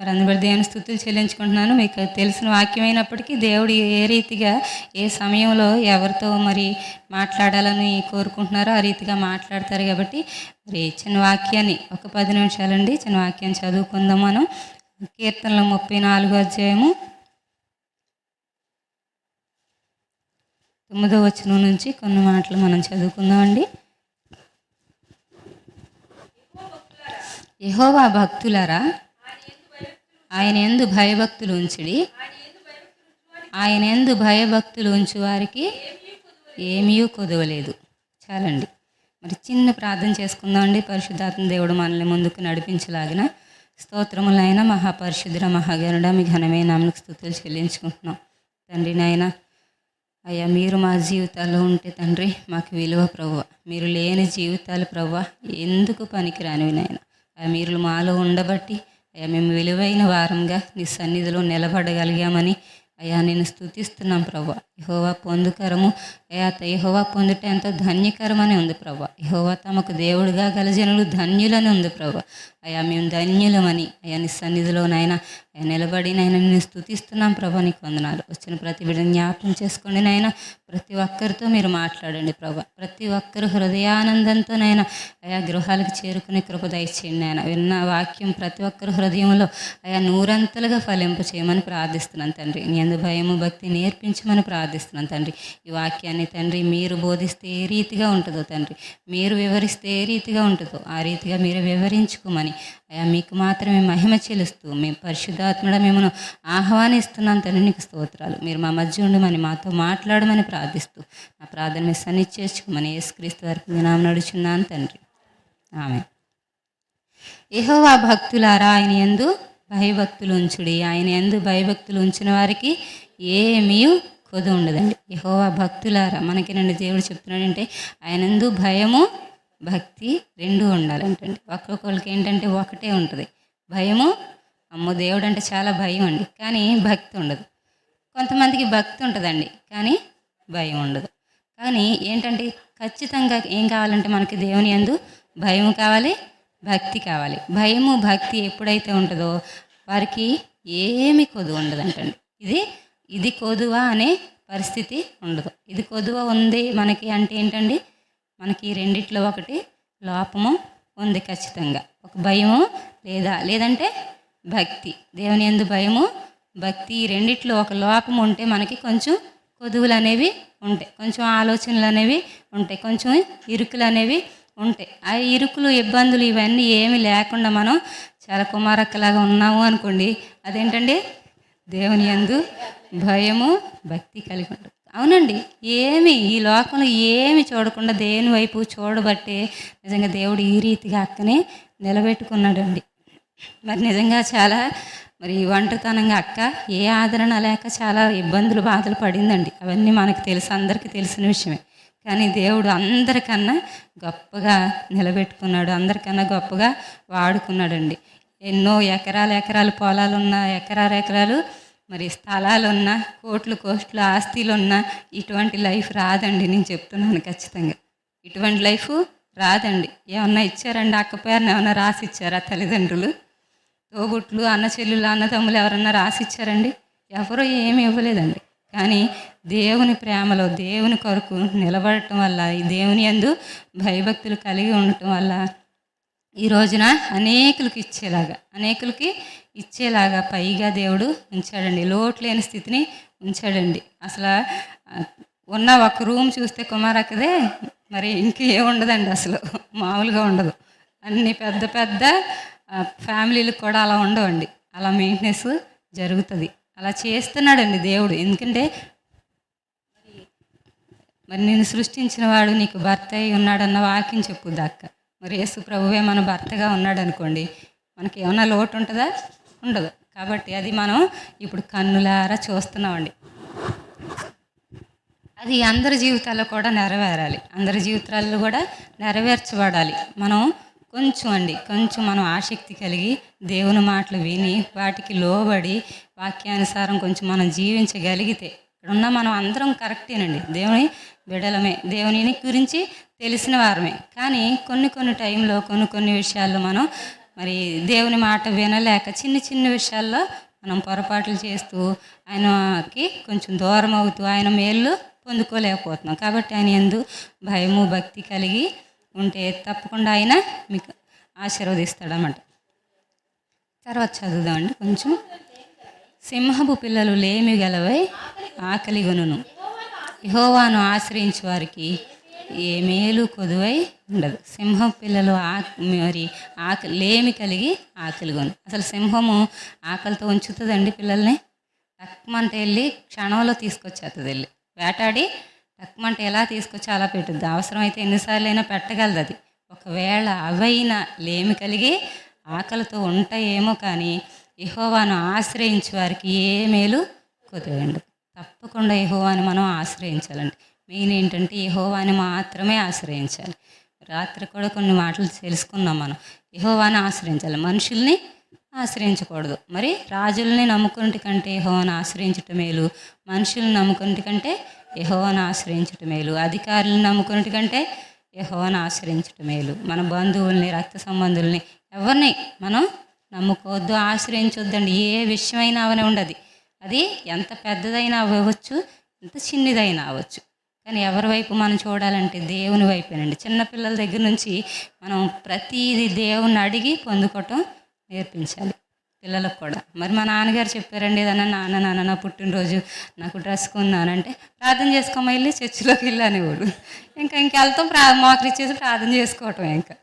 మరి అందుబట్టి దేవుని స్తుతులు చెల్లించుకుంటున్నాను. మీకు తెలిసిన వాక్యమైనప్పటికీ దేవుడు ఏ రీతిగా ఏ సమయంలో ఎవరితో మరి మాట్లాడాలని కోరుకుంటున్నారో ఆ రీతిగా మాట్లాడతారు. కాబట్టి మరి చిన్న వాక్యాన్ని ఒక 10 నిమిషాలండి చిన్న వాక్యాన్ని చదువుకుందాం. మనం కీర్తనలు 34వ అధ్యాయము 9వ వచనం నుంచి కొన్ని మాటలు మనం చదువుకుందామండి. యెహోవా భక్తులారా, ఆయన యందు భయభక్తులు ఉంచుడి. ఆయన యందు భయభక్తులు ఉంచు వారికి ఏమీ కొదవలేదు. చాలండి. మరి చిన్న ప్రార్థన చేసుకుందామండి. పరిశుద్ధాత్మ దేవుడు మనల్ని ముందుకు నడిపించలాగిన స్తోత్రములైన మహాపరిశుద్ధుడ మహాగణుడ మీ ఘనమైన నామమునకు స్తుతులు చెల్లించుకుంటున్నాం. తండ్రి నాయన, అయ్యా మీరు మా జీవితాల్లో ఉంటే తండ్రి మాకు విలువ ప్రభువ. మీరు లేని జీవితాలు ప్రభువ ఎందుకు పనికిరానివి నాయన. మీరు మాలో ఉండబట్టి అయ్యా మేము విలువైన వారంగా నీ సన్నిధిలో నిలబడగలిగామని అయ్యా నేను స్తుతిస్తున్నాం ప్రభువ. యెహోవా పొందుకరము అయ్యా యెహోవా పొందుట ఎంతో ధన్యకరమని ఉంది ప్రభువ. యెహోవా తమకు దేవుడుగా గల జనులు ధన్యులని ఉంది ప్రభువ. అయ్యా మేము ధన్యులమని అయ్యా నీ సన్నిధిలో నాయన నిలబడి నాయన నేను స్తుతిస్తున్నాం ప్రభా. నీకు వందనాలు. వచ్చిన ప్రతి బిడ్డని జ్ఞాపకం చేసుకోండి నాయన. ప్రతి ఒక్కరితో మీరు మాట్లాడండి ప్రభా. ప్రతి ఒక్కరు హృదయానందంతో నాయన అయా గృహాలకు చేరుకునే కృప దయచేయండి నాయన. విన్న వాక్యం ప్రతి ఒక్కరు హృదయంలో అయా నూరంతలుగా ఫలింప చేయమని ప్రార్థిస్తున్నాను తండ్రి. నీ యందు భయము భక్తి నేర్పించమని ప్రార్థిస్తున్నాను తండ్రి. ఈ వాక్యాన్ని తండ్రి మీరు బోధిస్తే ఏ రీతిగా ఉంటుందో తండ్రి, మీరు వివరిస్తే ఏ రీతిగా ఉంటుందో ఆ రీతిగా మీరు వివరించుకోమని అయ్యా మీకు మాత్రమే మహిమ చెల్లిస్తూ మేము పరిశుద్ధాత్మడ మిమ్మల్ని ఆహ్వానిస్తున్నాం తండ్రి. నీకు స్తోత్రాలు. మీరు మా మధ్య ఉండమని మాతో మాట్లాడమని ప్రార్థిస్తూ నా ప్రార్థన మీరు సన్నిధి చేసుకోమని యేసుక్రీస్తు వారికి నామమున నడుచున్నాను తండ్రి. ఆమేన్. యెహోవా భక్తులారా, ఆయన యందు భయభక్తులు ఉంచుడి. ఆయన యందు భయభక్తులు ఉంచిన వారికి ఏమీ కొదువ ఉండదండి. యెహోవా భక్తులారా, మనకి నండి దేవుడు చెప్తున్నాడంటే ఆయన యందు భయము భక్తి రెండూ ఉండాలంటండి. ఒక్కొక్కరికి ఏంటంటే ఒకటే ఉంటుంది భయము. అమ్మో దేవుడు అంటే చాలా భయం అండి, కానీ భక్తి ఉండదు. కొంతమందికి భక్తి ఉంటుందండి, కానీ భయం ఉండదు. కానీ ఏంటంటే ఖచ్చితంగా ఏం కావాలంటే మనకి దేవుని యందు భయం కావాలి, భక్తి కావాలి. భయము భక్తి ఎప్పుడైతే ఉంటుందో వారికి ఏమి కొదువ ఉండదంటండి. ఇది కొదువ అనే పరిస్థితి ఉండదు. ఇది కొదువ ఉంది మనకి అంటే ఏంటండి, మనకి రెండిట్లో ఒకటి లోపము ఉంది ఖచ్చితంగా. ఒక భయము లేదంటే భక్తి. దేవుని యందు భయము భక్తి ఈ రెండిట్లో ఒక లోపం ఉంటే మనకి కొంచెం కొదువులు అనేవి ఉంటాయి, కొంచెం ఆలోచనలు అనేవి ఉంటాయి, కొంచెం ఇరుకులు అనేవి ఉంటాయి. ఆ ఇరుకులు ఇబ్బందులు ఇవన్నీ ఏమి లేకుండా మనం చాలా కుమారక్కలాగా ఉన్నాము అనుకోండి, అదేంటండి దేవుని యందు భయము భక్తి కలిగి ఉంటుంది. అవునండి, ఈ లోకంలో ఏమి చూడకుండా దేవుని వైపు చూడబట్టే నిజంగా దేవుడు ఈ రీతిగా అక్కనే నిలబెట్టుకున్నాడండి. మరి నిజంగా చాలా మరి ఒంటరితనంగా అక్క ఏ ఆదరణ లేక చాలా ఇబ్బందులు బాధలు పడిందండి. అవన్నీ మనకు తెలుసు, అందరికీ తెలిసిన విషయమే. కానీ దేవుడు అందరికన్నా గొప్పగా నిలబెట్టుకున్నాడు, అందరికన్నా గొప్పగా వాడుకున్నాడండి. ఎన్నో ఎకరాలు పొలాలున్న ఎకరాలు మరి స్థలాలున్నా కోట్లు ఆస్తులున్నా ఇటువంటి లైఫ్ రాదండి. నేను చెప్తున్నాను ఖచ్చితంగా ఇటువంటి లైఫ్ రాదండి. ఏమన్నా ఇచ్చారండి? అక్క పేరుని ఏమన్నా రాసి ఇచ్చారా తల్లిదండ్రులు? తోబుట్లు అన్న చెల్లెలు అన్నదమ్ములు ఎవరన్నా రాసి ఇచ్చారండి? ఎవరో ఏమి ఇవ్వలేదండి. కానీ దేవుని ప్రేమలో దేవుని కొరకు నిలబడటం వల్ల, ఈ దేవుని యందు భయభక్తులు కలిగి ఉండటం వల్ల ఈ రోజున అనేకులకి ఇచ్చేలాగా పైగా దేవుడు ఉంచాడండి. లోటు లేని స్థితిని ఉంచాడండి. అసలు ఉన్న ఒక రూమ్ చూస్తే కుమారక్కదే మరి ఇంకేం ఉండదండి, అసలు మామూలుగా ఉండదు. అన్ని పెద్ద ఫ్యామిలీలకు కూడా అలా ఉండవండి. అలా మెయింటెనెన్స్ జరుగుతుంది. అలా చేస్తున్నాడండి దేవుడు. ఎందుకంటే మరి నేను సృష్టించిన వాడు నీకు భర్త అయి ఉన్నాడన్న వాక్యం చెప్పుద్ది అక్క. మరి యేసు ప్రభువే మన భర్తగా ఉన్నాడు అనుకోండి, మనకి ఏమన్నా లోటు ఉంటుందా? ఉండదు. కాబట్టి అది మనం ఇప్పుడు కన్నులారా చూస్తున్నామండి. అది అందరి జీవితాల్లో కూడా నెరవేరాలి, అందరి జీవితాల్లో కూడా నెరవేర్చబడాలి. మనం కొంచెం మనం ఆసక్తి కలిగి దేవుని మాటలు విని వాటికి లోబడి వాక్యానుసారం కొంచెం మనం జీవించగలిగితే, ఇక్కడున్న మనం అందరం కరెక్టేనండి, దేవుని బిడలమే, దేవుని గురించి తెలిసిన వారమే. కానీ కొన్ని టైంలో కొన్ని విషయాల్లో మనం మరి దేవుని మాట వినలేక చిన్న చిన్న విషయాల్లో మనం పొరపాట్లు చేస్తూ ఆయనకి కొంచెం దూరం అవుతూ ఆయన మేలు పొందుకోలేకపోతున్నాం. కాబట్టి ఆయన యందు భయము భక్తి కలిగి ఉంటే తప్పకుండా ఆయన మీకు ఆశీర్వదిస్తాడన్నమాట. తర్వాత చదువుదామండి కొంచెం. సింహపు పిల్లలు లేమి గలవై ఆకలిగొనును, యెహోవాను ఆశ్రయించు వారికి ఏ మేలు కొదువై ఉండదు. సింహం పిల్లలు మరి లేమి కలిగి ఆకలిగొను. అసలు సింహము ఆకలితో ఉంచుతుందండి పిల్లల్ని? టక్మంటే వెళ్ళి క్షణంలో తీసుకొచ్చేస్తుంది, వెళ్ళి వేటాడి టక్మంటే ఎలా తీసుకొచ్చి అలా పెట్టుద్ది. అవసరమైతే ఎన్నిసార్లు అయినా పెట్టగలదు అది. ఒకవేళ అవైనా లేమి కలిగి ఆకలితో ఉంటాయేమో, కానీ యెహోవాను ఆశ్రయించే వారికి ఏ మేలు కొదువైండు. తప్పకుండా యెహోవాని మనం ఆశ్రయించాలండి. మెయిన్ ఏంటంటే యెహోవాని మాత్రమే ఆశ్రయించాలి. రాత్రి కూడా కొన్ని మాటలు తెలుసుకున్నాం మనం. యెహోవాని ఆశ్రయించాలి, మనుషుల్ని ఆశ్రయించకూడదు. మరి రాజుల్ని నమ్ముకున్నటి కంటే యెహోవాను ఆశ్రయించటం మేలు, మనుషుల్ని నమ్ముకున్నటి కంటే యెహోవాను ఆశ్రయించటం మేలు, అధికారులను నమ్ముకున్నటి కంటే యెహోవాను ఆశ్రయించటం మేలు. మన బంధువుల్ని, రక్త సంబంధుల్ని ఎవరిని మనం నమ్ముకోవద్దు, ఆశ్రయించొద్దండి. ఏ విషయమైనా అవనే ఉండదు. అది ఎంత పెద్దదైనా అవ్వచ్చు, ఎంత చిన్నదైనా అవ్వచ్చు, కానీ ఎవరి వైపు మనం చూడాలంటే దేవుని వైపేనండి. చిన్నపిల్లల దగ్గర నుంచి మనం ప్రతిదీ దేవుని అడిగి పొందుకోవటం నేర్పించాలి పిల్లలకు కూడా. మరి మా నాన్నగారు చెప్పారండి, ఏదన్నా నాన్న నా పుట్టినరోజు నాకు డ్రెస్ కొన్నానంటే ప్రార్థన చేసుకోమా వెళ్ళి చర్చిలోకి వెళ్ళి అనేవాడు. ఇంకెళ్తాం మోకరిచ్చేసి ప్రార్థన చేసుకోవటం. ఇంకా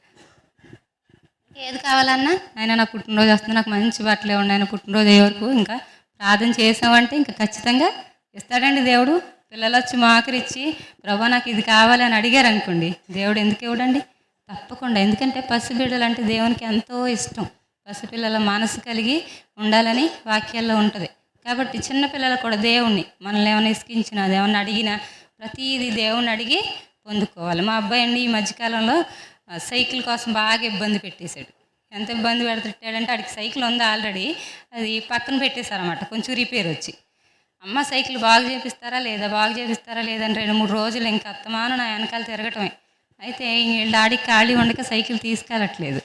ఏది కావాలన్నా ఆయన నా పుట్టినరోజు వస్తుంది, నాకు మంచి బట్టలే ఉండి ఆయన పుట్టినరోజు అయ్యే వరకు ఇంకా ప్రార్థన చేసామంటే ఇంకా ఖచ్చితంగా ఇస్తాడండి దేవుడు. పిల్లలు వచ్చి మోకరిచ్చి ప్రభా నాకు ఇది కావాలి అని అడిగారు అనుకోండి, దేవుడు ఎందుకు ఇవ్వడండి? తప్పకుండా. ఎందుకంటే పసిబిడ్డలు అంటే దేవునికి ఎంతో ఇష్టం. పసిపిల్లల మనసు కలిగి ఉండాలని వాక్యాల్లో ఉంటుంది. కాబట్టి చిన్నపిల్లలు కూడా దేవుణ్ణి మనల్ని ఏమైనా ఇసుకించినా, ఏమన్నా అడిగినా ప్రతిదీ దేవుణ్ణి అడిగి పొందుకోవాలి. మా అబ్బాయి అండి ఈ మధ్యకాలంలో సైకిల్ కోసం బాగా ఇబ్బంది పెట్టేశాడు. ఎంత ఇబ్బంది పెడుతుంటాడంటే ఆడికి సైకిల్ ఉంది ఆల్రెడీ, అది పక్కన పెట్టేశారన్నమాట కొంచెం రిపేర్ వచ్చి. అమ్మ సైకిల్ బాగు చేపిస్తారా లేదని 2-3 రోజులు ఇంకా అత్తమాను నా వెనకాల తిరగటమే. అయితే వీళ్ళ డాడీకి ఖాళీ ఉండక సైకిల్ తీసుకెళ్ళట్లేదు,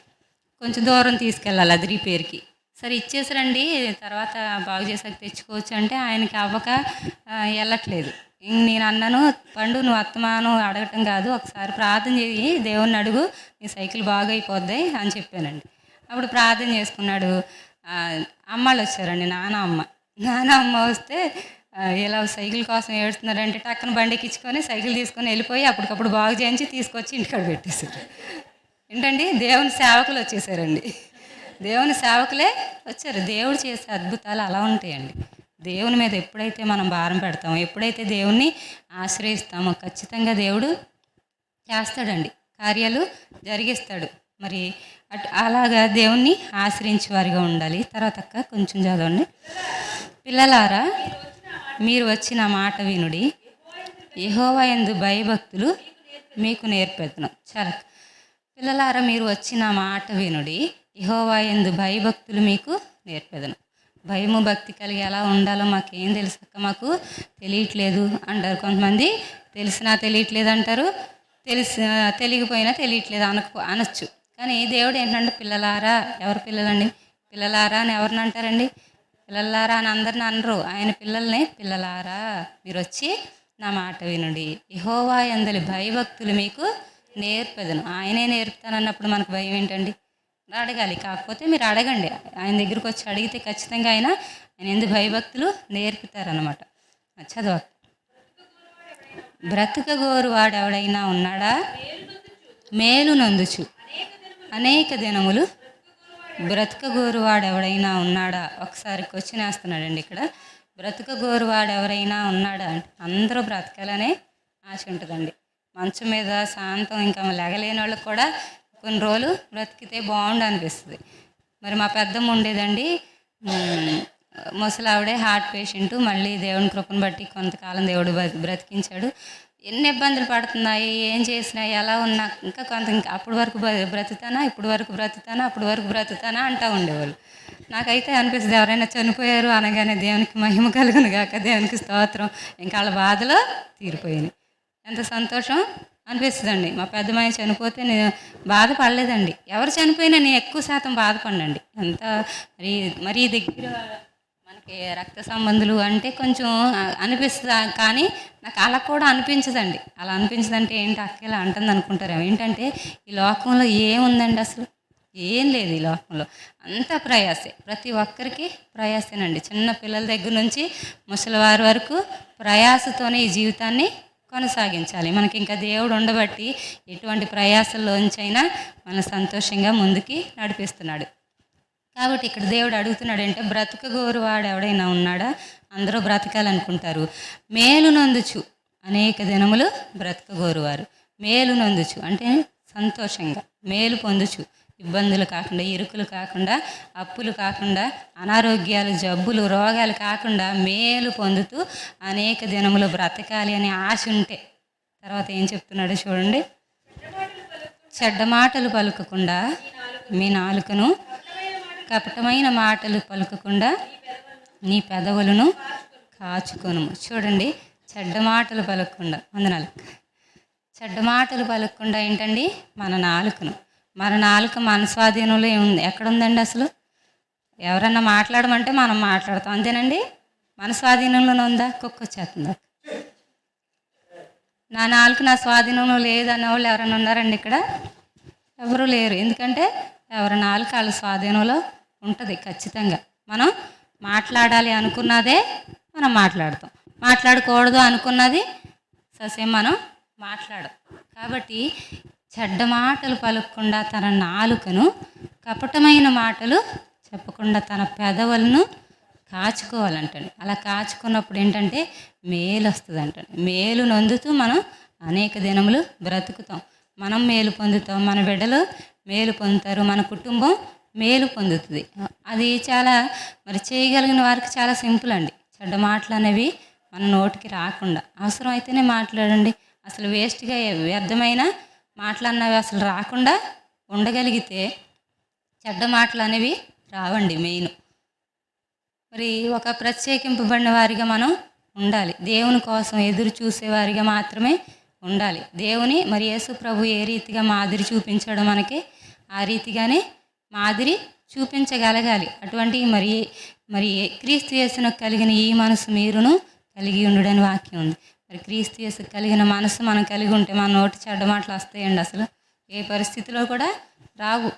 కొంచెం దూరం తీసుకెళ్ళాలి అది రిపేర్కి. సరే ఇచ్చేసరండి, తర్వాత బాగు చేసాక తెచ్చుకోవచ్చు అంటే ఆయనకి అవ్వక వెళ్ళట్లేదు. నేను అన్నాను, పండు నువ్వు అత్తమాను అడగటం కాదు, ఒకసారి ప్రార్థన చేయి, దేవుణ్ణి అడుగు, నీ సైకిల్ బాగా అయిపోద్ది అని చెప్పానండి. అప్పుడు ప్రార్థన చేసుకున్నాడు. అమ్మాళ్ళు వచ్చారండి, నాన్న అమ్మ వస్తే ఇలా సైకిల్ కోసం ఏడుస్తున్నారంటే టక్కన బండికి ఇచ్చుకొని సైకిల్ తీసుకొని వెళ్ళిపోయి అప్పటికప్పుడు బాగు చేయించి తీసుకొచ్చి ఇంటికాడ పెట్టేశారు. ఏంటండి, దేవుని సేవకులు వచ్చేసారండి. దేవుని సేవకులే వచ్చారు. దేవుడు చేసే అద్భుతాలు అలా ఉంటాయండి. దేవుని మీద ఎప్పుడైతే మనం భారం పెడతామో, ఎప్పుడైతే దేవుణ్ణి ఆశ్రయిస్తామో ఖచ్చితంగా దేవుడు చేస్తాడండి, కార్యాలు జరిగిస్తాడు. మరి అలాగా దేవుణ్ణి ఆశ్రయించే వారిగా ఉండాలి. తర్వాత కొంచెం చదవండి. పిల్లలారా మీరు వచ్చిన మాట వినుడి, యెహోవా యందు భయభక్తులు మీకు నేర్పెదను. చాలా. పిల్లలారా మీరు వచ్చిన మాట వినుడి, యెహోవా యందు భయభక్తులు మీకు నేర్పెదను. భయము భక్తి కలిగి ఎలా ఉండాలో మాకేం తెలుసక్క, మాకు తెలియట్లేదు అంటారు కొంతమంది. తెలిసినా తెలియట్లేదు అంటారు, తెలియకపోయినా తెలియట్లేదు అనొచ్చు. కానీ దేవుడు ఏంటంటే పిల్లలారా, ఎవరు పిల్లలండి? పిల్లలారా అని ఎవరిని అంటారండి? పిల్లలారా అని అందరిని అనరు. ఆయన పిల్లల్ని పిల్లలారా మీరు వచ్చి నా మాట వినుడి, యెహోవా యందలి భయభక్తులు మీకు నేర్పెదను. ఆయనే నేర్పుతానన్నప్పుడు మనకు భయం ఏంటండి? అడగాలి. కాకపోతే మీరు అడగండి, ఆయన దగ్గరికి వచ్చి అడిగితే ఖచ్చితంగా ఆయన ఎందు భయభక్తులు నేర్పుతారనమాట. చదవ. బ్రతుకగోరు వాడు ఎవడైనా ఉన్నాడా? మేలు నందుచు అనేక దినములు బ్రతుకగోరు వాడు ఎవడైనా ఉన్నాడా? ఒకసారి క్వశ్చన్ వేస్తున్నాడండి ఇక్కడ. బ్రతుకగోరు వాడు ఎవరైనా ఉన్నాడా అంటే అందరూ బ్రతకాలనే ఆశ ఉంటుందండి. మంచం మీద శాంతం ఇంకా లెగలేని వాళ్ళకి కూడా కొన్ని రోజులు బ్రతికితే బాగుండు అనిపిస్తుంది. మరి మా పెద్దమ్మ ఉండేదండి, ముసలావిడే, హార్ట్ పేషెంట్. మళ్ళీ దేవుని కృపను బట్టి కొంతకాలం దేవుడు బ్రతికించాడు. ఎన్ని ఇబ్బందులు పడుతున్నాయి, ఏం చేసినా, ఎలా ఉన్నా ఇంకా అప్పటి వరకు బ్రతుకుతానా, అప్పటి వరకు బ్రతుకుతానా అంటూ ఉండేవాళ్ళు. నాకైతే అనిపిస్తుంది, ఎవరైనా చనిపోయారు అనగానే దేవునికి మహిమ కలుగును గాక, దేవునికి స్తోత్రం, ఇంకా వాళ్ళ బాధలో తీరిపోయినాయి. ఎంత సంతోషం అనిపిస్తుందండి. మా పెద్దమ్మాయి చనిపోతే నేను బాధపడలేదండి. ఎవరు చనిపోయినా నేను ఎక్కువ శాతం బాధపడనండి. ఎంత మరీ మరీ దగ్గర మనకి రక్త సంబంధులు అంటే కొంచెం అనిపిస్తుంది. కానీ నాకు అలా కూడా అనిపించదండి. అలా అనిపించదంటే ఏంటి అక్క ఇలా అంటుంది అనుకుంటారు. ఏంటంటే ఈ లోకంలో ఏముందండి అసలు? ఏం లేదు ఈ లోకంలో. అంతా ప్రయాసే. ప్రతి ఒక్కరికి ప్రయాసేనండి. చిన్న పిల్లల దగ్గర నుంచి ముసలివారి వరకు ప్రయాసతోనే ఈ జీవితాన్ని కొనసాగించాలి. మనకి ఇంకా దేవుడు ఉండబట్టి ఎటువంటి ప్రయాసల్లోంచైనా మన సంతోషంగా ముందుకి నడిపిస్తున్నాడు. కాబట్టి ఇక్కడ దేవుడు అడుగుతున్నాడంటే బ్రతకగోరు వాడు ఎవడైనా ఉన్నాడా? అందరూ బ్రతకాలనుకుంటారు. మేలు నందుచు అనేక దినములు బ్రతకగోరువారు. మేలు నందుచు అంటే సంతోషంగా మేలు పొందుచు, ఇబ్బందులు కాకుండా, ఇరుకులు కాకుండా, అప్పులు కాకుండా, అనారోగ్యాలు, జబ్బులు, రోగాలు కాకుండా మేలు పొందుతూ అనేక దినములు బ్రతకాలి అనే ఆశ ఉంటే తర్వాత ఏం చెప్తున్నాడు చూడండి. చెడ్డ మాటలు పలుకకుండా మీ నాలుకను, కపటమైన మాటలు పలుకకుండా నీ పెదవులను కాచుకొను. చూడండి, చెడ్డ మాటలు పలకకుండా, వందనాలు. చెడ్డ మాటలు పలకకుండా ఏంటండి? మన నాలుకను. మన నాలుక మన స్వాధీనంలో ఏముంది? ఎక్కడుందండి అసలు? ఎవరన్నా మాట్లాడమంటే మనం మాట్లాడతాం, అంతేనండి. మన స్వాధీనంలోనే ఉందా? కుక్క వచ్చేస్తుందా? నా నాలుక నా స్వాధీనంలో లేదన్న వాళ్ళు ఎవరైనా ఉన్నారండి ఇక్కడ? ఎవరు లేరు. ఎందుకంటే ఎవరి నాలుక వాళ్ళ స్వాధీనంలో ఉంటుంది ఖచ్చితంగా. మనం మాట్లాడాలి అనుకున్నదే మనం మాట్లాడతాం, మాట్లాడకూడదు అనుకున్నది ససేం మనం మాట్లాడం. కాబట్టి చెడ్డ మాటలు పలకకుండా తన నాలుకను, కపటమైన మాటలు చెప్పకుండా తన పెదవులను కాచుకోవాలంటండి. అలా కాచుకున్నప్పుడు ఏంటంటే మేలు వస్తుంది అంటండి. మేలు నందుతూ మనం అనేక దినములు బ్రతుకుతాం. మనం మేలు పొందుతాం, మన బిడ్డలు మేలు పొందుతారు, మన కుటుంబం మేలు పొందుతుంది. అది చాలా మరి చేయగలిగిన వారికి చాలా సింపుల్ అండి. చెడ్డ మాటలు అనేవి మన నోటికి రాకుండా, అవసరం అయితేనే మాట్లాడండి. అసలు వేస్ట్గా వ్యర్థమైన మాటలు అన్నవి అసలు రాకుండా ఉండగలిగితే చెడ్డ మాటలు అనేవి రావండి. మెయిన్ మరి ఒక ప్రత్యేకింపబడిన వారిగా మనం ఉండాలి. దేవుని కోసం ఎదురు చూసేవారిగా మాత్రమే ఉండాలి. దేవుని మరి యేసు ప్రభు ఏ రీతిగా మాదిరి చూపించాడో మనకి ఆ రీతిగానే మాదిరి చూపించగలగాలి. అటువంటి మరి మరి క్రీస్తు యేసునకు కలిగిన ఈ మనసు మీరును కలిగి ఉండుడని వాక్యం ఉంది. మరి క్రీస్తు యేసు కలిగిన మనసు మనం కలిగి ఉంటే మన నోటి చెడ్డ మాటలు వస్తాయండి? అసలు ఏ పరిస్థితిలో కూడా రావు.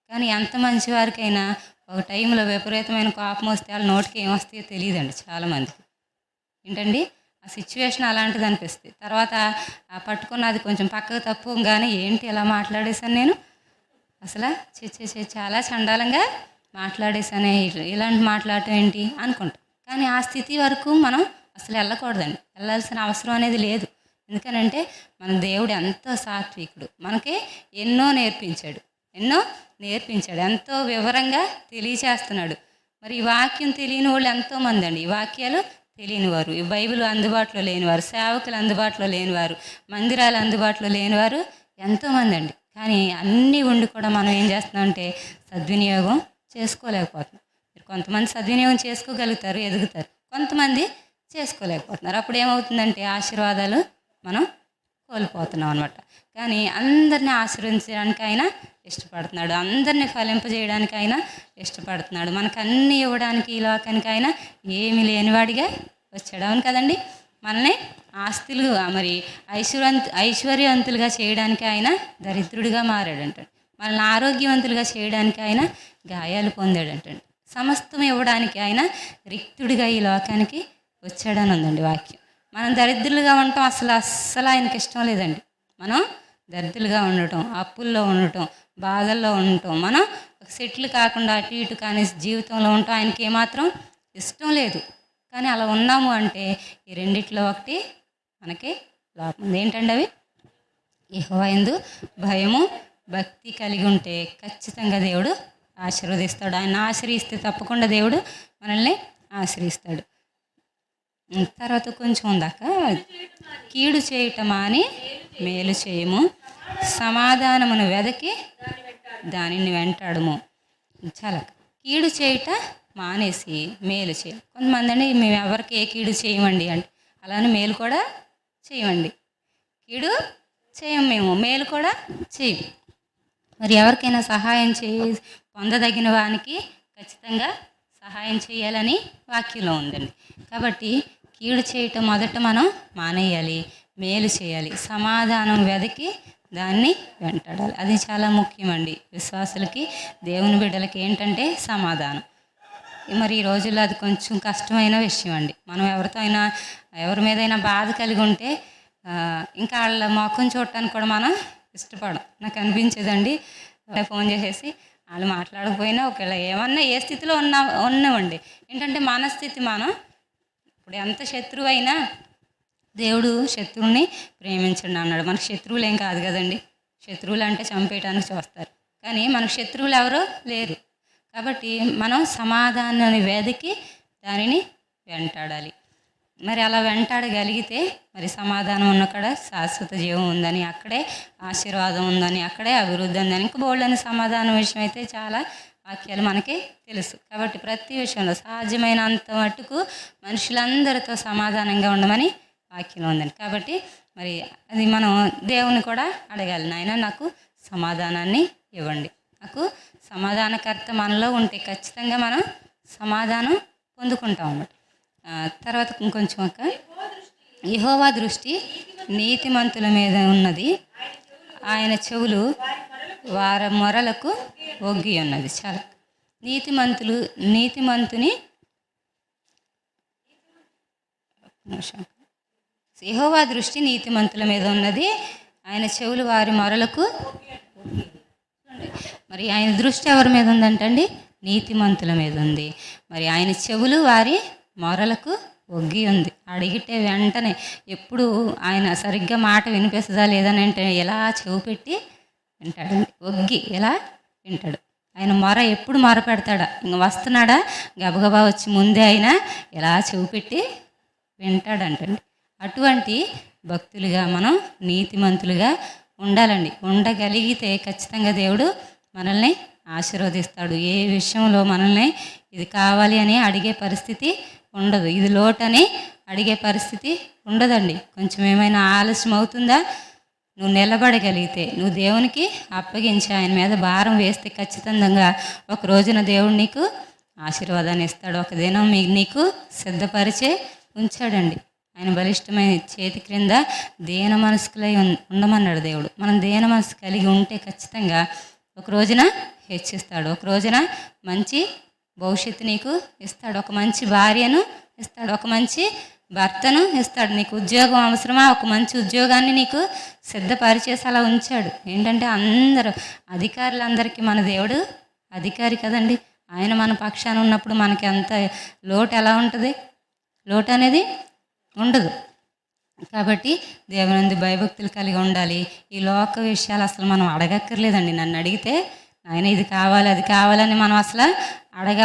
కానీ ఎంత మంచి వారికైనా ఒక టైంలో విపరీతమైన కోపం వస్తే వాళ్ళ నోటికి ఏమొస్తాయో తెలియదండి చాలామందికి. ఏంటండి ఆ సిచ్యువేషన్ అలాంటిది అనిపిస్తుంది. తర్వాత ఆ పట్టుకున్నది కొంచెం పక్కకు తప్పుగానే ఏంటి ఎలా మాట్లాడేశాను నేను, అసలు చాలా చండాలంగా మాట్లాడేశానే, ఇలాంటి మాట్లాడటం ఏంటి అనుకుంటాం. కానీ ఆ స్థితి వరకు మనం అసలు వెళ్ళకూడదండి. వెళ్ళాల్సిన అవసరం అనేది లేదు. ఎందుకనంటే మన దేవుడు ఎంతో సాత్వికుడు, మనకి ఎన్నో నేర్పించాడు, ఎంతో వివరంగా తెలియచేస్తున్నాడు. మరి ఈ వాక్యం తెలియని వాళ్ళు ఎంతోమంది అండి. ఈ వాక్యాలు తెలియనివారు, ఈ బైబిల్ అందుబాటులో లేనివారు, సేవకులు అందుబాటులో లేనివారు, మందిరాలు అందుబాటులో లేనివారు ఎంతోమంది అండి. కానీ అన్నీ ఉండి కూడా మనం ఏం చేస్తున్నామంటే సద్వినియోగం చేసుకోలేకపోతున్నాం. మీరు కొంతమంది సద్వినియోగం చేసుకోగలుగుతారు, ఎదుగుతారు, కొంతమంది చేసుకోలేకపోతున్నారు. అప్పుడు ఏమవుతుందంటే ఆశీర్వాదాలు మనం కోల్పోతున్నాం అనమాట. కానీ అందరినీ ఆశీర్వదించడానికి ఆయన ఇష్టపడుతున్నాడు, అందరినీ ఫలింపజేయడానికి ఆయన ఇష్టపడుతున్నాడు. మనకు అన్నీ ఇవ్వడానికి ఈ లోకానికి ఆయన ఏమీ లేనివాడిగా వచ్చాడు. అవును కదండి. మనల్ని ఆస్తులు మరి ఐశ్వర్యవంతులుగా చేయడానికి ఆయన దరిద్రుడిగా మారాడంటాడు. మనల్ని ఆరోగ్యవంతులుగా చేయడానికి ఆయన గాయాలు పొందాడంటండి. సమస్తం ఇవ్వడానికి ఆయన రిక్తుడిగా ఈ లోకానికి వచ్చాడని ఉందండి వాక్యం. మనం దరిద్రులుగా ఉండటం అస్సలు ఆయనకి ఇష్టం లేదండి. మనం దరిద్రులుగా ఉండటం, అప్పుల్లో ఉండటం, బాధల్లో ఉండటం, మనం సెటిల్ కాకుండా అటు ఇటు కానీ జీవితంలో ఉండటం ఆయనకి ఏమాత్రం ఇష్టం లేదు. కానీ అలా ఉన్నాము అంటే ఈ రెండిట్లో ఒకటి మనకి లోపం ఉంది. ఏంటండి అవి? యెహోవా యందు భయము భక్తి కలిగి ఉంటే ఖచ్చితంగా దేవుడు ఆశీర్వదిస్తాడు. ఆయన ఆశ్రయిస్తే తప్పకుండా దేవుడు మనల్ని ఆశ్రయిస్తాడు. తర్వాత కొంచెం ఉందాక కీడు చేయటమా అని మేలు చేయము, సమాధానమును వెదకి దానిని వెంటాడము. చాలా కీడు చేయట మానేసి మేలు చేయాలి. కొంతమంది అండి మేము ఎవరికి ఏ కీడు చేయమండి అంటే అలానే మేలు కూడా చేయమండి. కీడు చేయం, మేము మేలు కూడా చేయం. మరి ఎవరికైనా సహాయం పొందదగిన వానికి ఖచ్చితంగా సహాయం చేయాలని వాక్యంలో ఉందండి. కాబట్టి కీడు చేయటం మొదట మనం మానేయాలి, మేలు చేయాలి, సమాధానం వెతికి దాన్ని వెంటాడాలి. అది చాలా ముఖ్యమండి విశ్వాసులకి, దేవుని బిడ్డలకి ఏంటంటే సమాధానం. మరి ఈ రోజుల్లో అది కొంచెం కష్టమైన విషయం అండి. మనం ఎవరి మీదైనా బాధ కలిగి ఉంటే ఇంకా వాళ్ళ మొఖం చూడటానికి కూడా మనం ఇష్టపడం. నాకు అనిపించేదండి, ఫోన్ చేసేసి వాళ్ళు మాట్లాడకపోయినా ఒకవేళ ఏమన్నా ఏ స్థితిలో ఉన్నామండి, ఏంటంటే మన స్థితి మనం ఇప్పుడు ఎంత శత్రువు అయినా దేవుడు శత్రువుని ప్రేమించండి అన్నాడు. మనకు శత్రువులు ఏం కాదు కదండి. శత్రువులు అంటే చంపేయడానికి చూస్తారు, కానీ మనకు శత్రువులు ఎవరో లేరు. కాబట్టి మనం సమాధానాన్ని వెతికి దానిని వెంటాడాలి. మరి అలా వెంటాడగలిగితే మరి సమాధానం ఉన్న కాడ శాశ్వత జీవం ఉందని, అక్కడే ఆశీర్వాదం ఉందని, అక్కడే అభివృద్ధి ఉందని, ఇంకా బోల్డని సమాధానం విషయం అయితే చాలా వాక్యాలు మనకి తెలుసు. కాబట్టి ప్రతి విషయంలో సాధ్యమైనంత మట్టుకు మనుషులందరితో సమాధానంగా ఉండమని వాక్యం ఉందండి. కాబట్టి మరి అది మనం దేవుని కూడా అడగాలి, నాయన నాకు సమాధానాన్ని ఇవ్వండి. నాకు సమాధానకర్త మనలో ఉంటే ఖచ్చితంగా మనం సమాధానం పొందుకుంటాం అన్నమాట. తర్వాత ఇంకొంచెం యెహోవా దృష్టి నీతిమంతుల మీద ఉన్నది, ఆయన చెవులు వారి మొరలకు ఒగ్గి ఉన్నది. చాలా నీతిమంతుని యెహోవా దృష్టి నీతిమంతుల మీద ఉన్నది, ఆయన చెవులు వారి మొరలకు. మరి ఆయన దృష్టి ఎవరి మీద ఉందంటండి? నీతిమంతుల మీద ఉంది. మరి ఆయన చెవులు వారి మొరలకు ఒగ్గి ఉంది. అడిగితే వెంటనే ఎప్పుడు ఆయన సరిగ్గా మాట వినిపిస్తుందా లేదని అంటే ఎలా చెవు పెట్టి వింటాడండి, ఒగ్గి ఎలా వింటాడు. ఆయన మొర ఎప్పుడు మొర పెడతాడా, ఇంక వస్తున్నాడా గబగబా వచ్చి ముందే ఆయన ఎలా చెవు పెట్టి వింటాడంటండి. అటువంటి భక్తులుగా మనం నీతిమంతులుగా ఉండాలండి. ఉండగలిగితే ఖచ్చితంగా దేవుడు మనల్ని ఆశీర్వదిస్తాడు. ఏ విషయంలో మనల్ని ఇది కావాలి అని అడిగే పరిస్థితి ఉండదు, ఇది లోటని అడిగే పరిస్థితి ఉండదండి. కొంచెం ఏమైనా ఆలస్యం అవుతుందా, నువ్వు నిలబడగలిగితే, నువ్వు దేవునికి అప్పగించి ఆయన మీద భారం వేస్తే ఖచ్చితంగా ఒక రోజున దేవుడు నీకు ఆశీర్వాదాన్ని ఇస్తాడు. ఒక దినం నీకు సిద్ధపరిచే ఉంచాడండి. ఆయన బలిష్టమైన చేతి క్రింద దీన మనస్కులై ఉండమన్నాడు దేవుడు. మనం దీన మనసు కలిగి ఉంటే ఖచ్చితంగా ఒక రోజున హెచ్చిస్తాడు, ఒక రోజున మంచి భవిష్యత్తు నీకు ఇస్తాడు, ఒక మంచి భార్యను ఇస్తాడు, ఒక మంచి భర్తను ఇస్తాడు. నీకు ఉద్యోగం అవసరమా, ఒక మంచి ఉద్యోగాన్ని నీకు సిద్ధపరిచేసి అలా ఉంచాడు. ఏంటంటే అధికారులందరికీ మన దేవుడు అధికారి కదండి. ఆయన మన పక్షాన ఉన్నప్పుడు మనకి అంత లోటు ఎలా ఉంటుంది? లోటు అనేది ఉండదు. కాబట్టి దేవుని భయభక్తులు కలిగి ఉండాలి. ఈ లోక విషయాలు అసలు మనం అడగక్కర్లేదండి. నన్ను అడిగితే ఆయన ఇది కావాలి అది కావాలని మనం అసలు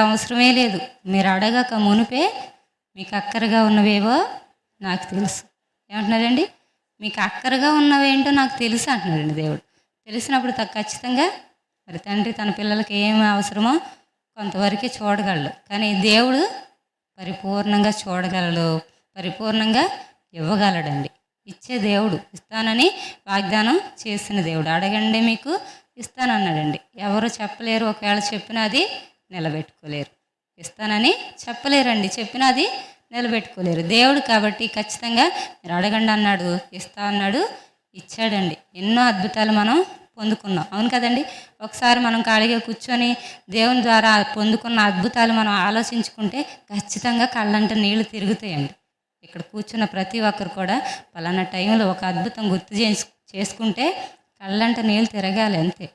అవసరమే లేదు. మీరు అడగక మునిపే మీకు అక్కరగా ఉన్నవేవో నాకు తెలుసు. ఏమంటున్నారండి? మీకు అక్కరగా ఉన్నవేంటో నాకు తెలుసు అంటున్నాడండి దేవుడు. తెలిసినప్పుడు ఖచ్చితంగా మరి తండ్రి తన పిల్లలకి ఏమి అవసరమో కొంతవరకే చూడగలడు, కానీ దేవుడు పరిపూర్ణంగా చూడగలడు, పరిపూర్ణంగా ఇవ్వగలడండి. ఇచ్చే దేవుడు, ఇస్తానని వాగ్దానం చేసిన దేవుడు. అడగండి మీకు ఇస్తానన్నాడండి. ఎవరు చెప్పలేరు, ఒకవేళ చెప్పినా అది నిలబెట్టుకోలేరు. ఇస్తానని చెప్పలేరండి, చెప్పినా అది నిలబెట్టుకోలేరు దేవుడు. కాబట్టి ఖచ్చితంగా మీరు అడగండి అన్నాడు, ఇస్తా అన్నాడు, ఇచ్చాడండి. ఎన్నో అద్భుతాలు మనం పొందుకున్నాం, అవును కదండి. ఒకసారి మనం ఖాళీగా కూర్చొని దేవుని ద్వారా పొందుకున్న అద్భుతాలు మనం ఆలోచించుకుంటే ఖచ్చితంగా కళ్ళంట నీళ్లు తిరుగుతాయండి. ఇక్కడ కూర్చున్న ప్రతి ఒక్కరు కూడా పలానా టైంలో ఒక అద్భుతం గుర్తు చేసుకుంటే కళ్ళంట నీళ్ళు తిరగాలి అంతే.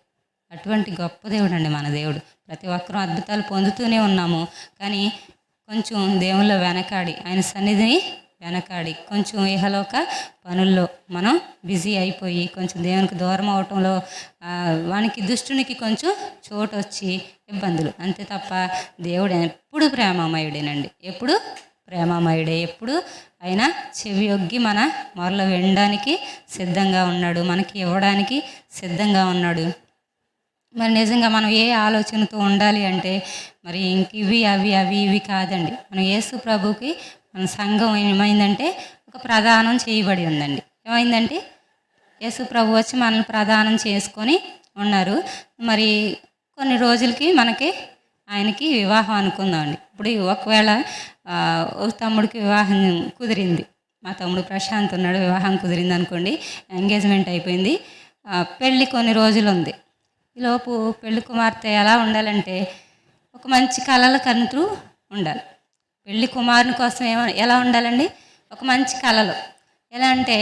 అటువంటి గొప్ప దేవుడు అండి మన దేవుడు. ప్రతి ఒక్కరూ అద్భుతాలు పొందుతూనే ఉన్నాము, కానీ కొంచెం దేవుళ్ళో వెనకాడి, ఆయన సన్నిధిని వెనకాడి, కొంచెం ఇహలోక పనుల్లో మనం బిజీ అయిపోయి కొంచెం దేవునికి దూరం అవటంలో వానికి దుష్టునికి కొంచెం చోటు వచ్చి ఇబ్బందులు, అంతే తప్ప దేవుడు ఎప్పుడు ప్రేమమయుడేనండి, ఎప్పుడు ప్రేమమయుడే. ఎప్పుడు ఆయన చెవి యొగ్గి మన మొరలు వినడానికి సిద్ధంగా ఉన్నాడు, మనకి ఇవ్వడానికి సిద్ధంగా ఉన్నాడు. మరి నిజంగా మనం ఏ ఆలోచనతో ఉండాలి అంటే మరి ఇంక ఇవి కాదండి. మనం యేసు ప్రభుకి మన సంఘం ఏమైందంటే ఒక ప్రదానం చేయబడి ఉందండి. ఏమైందంటే యేసు ప్రభు వచ్చి మనల్ని ప్రదానం చేసుకొని ఉన్నారు. మరి కొన్ని రోజులకి మనకి ఆయనకి వివాహం అనుకుందామండి. ఇప్పుడు ఒకవేళ ఒక తమ్ముడికి వివాహం కుదిరింది, మా తమ్ముడు ప్రశాంత్ ఉన్నాడు, వివాహం కుదిరింది అనుకోండి, ఎంగేజ్మెంట్ అయిపోయింది, పెళ్ళి కొన్ని రోజులు ఉంది. ఈలోపు పెళ్లి కుమార్తె ఎలా ఉండాలంటే ఒక మంచి కళలు కంటూ ఉండాలి. పెళ్లి కుమారుని కోసం ఎలా ఉండాలండి? ఒక మంచి కళలు. ఎలా అంటే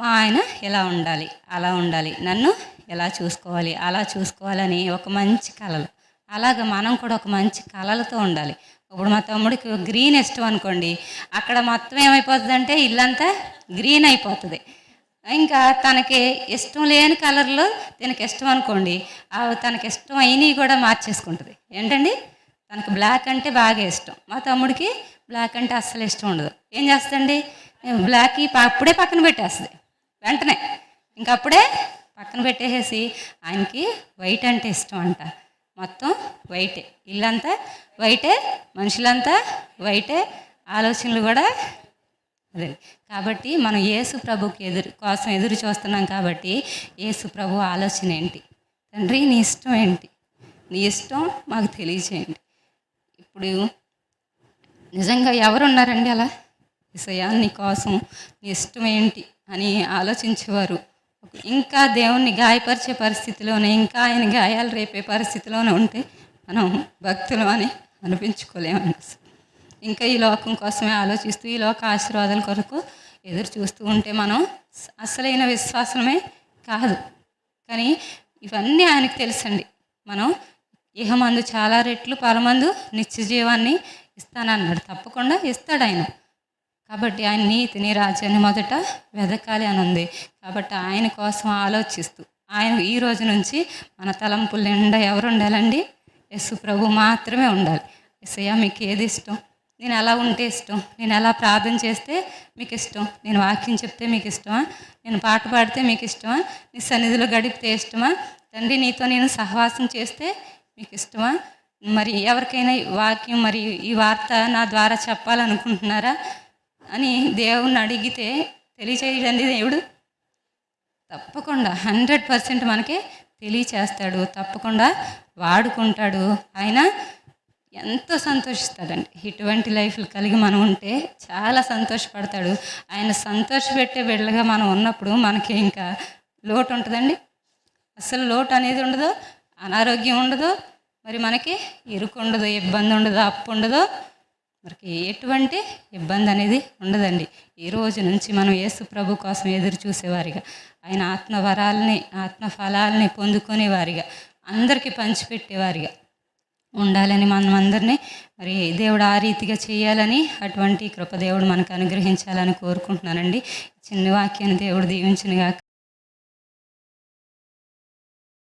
మా ఆయన ఎలా ఉండాలి, అలా ఉండాలి, నన్ను ఎలా చూసుకోవాలి, అలా చూసుకోవాలని ఒక మంచి కళలు. అలాగ మనం కూడా ఒక మంచి కళలతో ఉండాలి. ఇప్పుడు మా తమ్ముడికి గ్రీన్ ఇష్టం అనుకోండి, అక్కడ మొత్తం ఏమైపోతుందంటే ఇల్లంతా గ్రీన్ అయిపోతుంది. ఇంకా తనకి ఇష్టం లేని కలర్లో తనకి ఇష్టం అనుకోండి, తనకి ఇష్టం అయినవి కూడా మార్చేసుకుంటుంది. ఏంటండి, తనకు బ్లాక్ అంటే బాగా ఇష్టం, మా తమ్ముడికి బ్లాక్ అంటే అస్సలు ఇష్టం ఉండదు. ఏం చేస్తండి, బ్లాక్ అప్పుడే పక్కన పెట్టేస్తుంది, వెంటనే ఇంకప్పుడే పక్కన పెట్టేసి ఆయనకి వైట్ అంటే ఇష్టం అంట. మొత్తం వైటే, ఇల్లంతా వైటే, మనుషులంతా వైటే, ఆలోచనలు కూడా అదే. కాబట్టి మనం యేసు ప్రభుకి కోసం ఎదురు చూస్తున్నాం. కాబట్టి యేసు ప్రభు ఆలోచన ఏంటి? తండ్రి నీ ఇష్టం ఏంటి? నీ ఇష్టం మాకు తెలియచేయండి. ఇప్పుడు నిజంగా ఎవరున్నారండి అలా? యేసయ్యా నీ కోసం నీ ఇష్టం ఏంటి అని ఆలోచించేవారు. ఇంకా దేవుణ్ణి గాయపరిచే పరిస్థితిలోనే, ఇంకా ఆయన గాయాలు రేపే పరిస్థితిలోనే ఉంటే మనం భక్తులం అని అనిపించుకోలేమండి. ఇంకా ఈ లోకం కోసమే ఆలోచిస్తూ ఈ లోక ఆశీర్వాదాల కొరకు ఎదురు చూస్తూ ఉంటే మనం అసలైన విశ్వాసమే కాదు. కానీ ఇవన్నీ ఆయనకు తెలుసండి. మనం ఇహమందు చాలా రెట్లు పరమందు నిత్య జీవాన్ని ఇస్తానన్నాడు, తప్పకుండా ఇస్తాడు ఆయన. కాబట్టి ఆయన నీతిని రాజ్యాన్ని మొదట వెదకాలి అని ఉంది. కాబట్టి ఆయన కోసం ఆలోచిస్తూ ఆయన ఈ రోజు నుంచి మన తలంపుల నిండా ఎవరు ఉండాలండి? యేసు ప్రభు మాత్రమే ఉండాలి. యేసయ్యా మీకు ఏది ఇష్టం? నేను ఎలా ఉంటే ఇష్టం? నేను ఎలా ప్రార్థన చేస్తే మీకు ఇష్టం? నేను వాక్యం చెప్తే మీకు ఇష్టమా? నేను పాట పాడితే మీకు ఇష్టమా? నీ సన్నిధిలో గడిపితే ఇష్టమా? తండ్రి నీతో నేను సహవాసం చేస్తే మీకు ఇష్టమా? మరి ఎవరికైనా వాక్యం మరి ఈ వార్త నా ద్వారా చెప్పాలనుకుంటున్నారా అని దేవుణ్ణి అడిగితే తెలియచేయడండి దేవుడు తప్పకుండా 100% మనకే తెలియచేస్తాడు, తప్పకుండా వాడుకుంటాడు. ఆయన ఎంతో సంతోషిస్తాడండి. ఇటువంటి లైఫ్లు కలిగి మనం ఉంటే చాలా సంతోషపడతాడు. ఆయన సంతోషపెట్టే బిడ్డలుగా మనం ఉన్నప్పుడు మనకి ఇంకా లోటు ఉంటుందండి? అసలు లోటు అనేది ఉండదు, అనారోగ్యం ఉండదు, మరి మనకి ఇరుకు ఉండదు, ఇబ్బంది ఉండదు, అప్పు ఉండదు, మనకి ఎటువంటి ఇబ్బంది అనేది ఉండదండి. ఈ రోజు నుంచి మనం యేసు ప్రభు కోసం ఎదురు చూసేవారిగా, ఆయన ఆత్మవరాలని ఆత్మఫలాలని పొందుకునేవారిగా, అందరికీ పంచిపెట్టేవారిగా ఉండాలని మనం అందరినీ మరి దేవుడు ఆ రీతిగా చేయాలని, అటువంటి కృప దేవుడు మనకు అనుగ్రహించాలని కోరుకుంటున్నానండి. చిన్న వాక్యాన్ని దేవుడు దీవించునుగాక.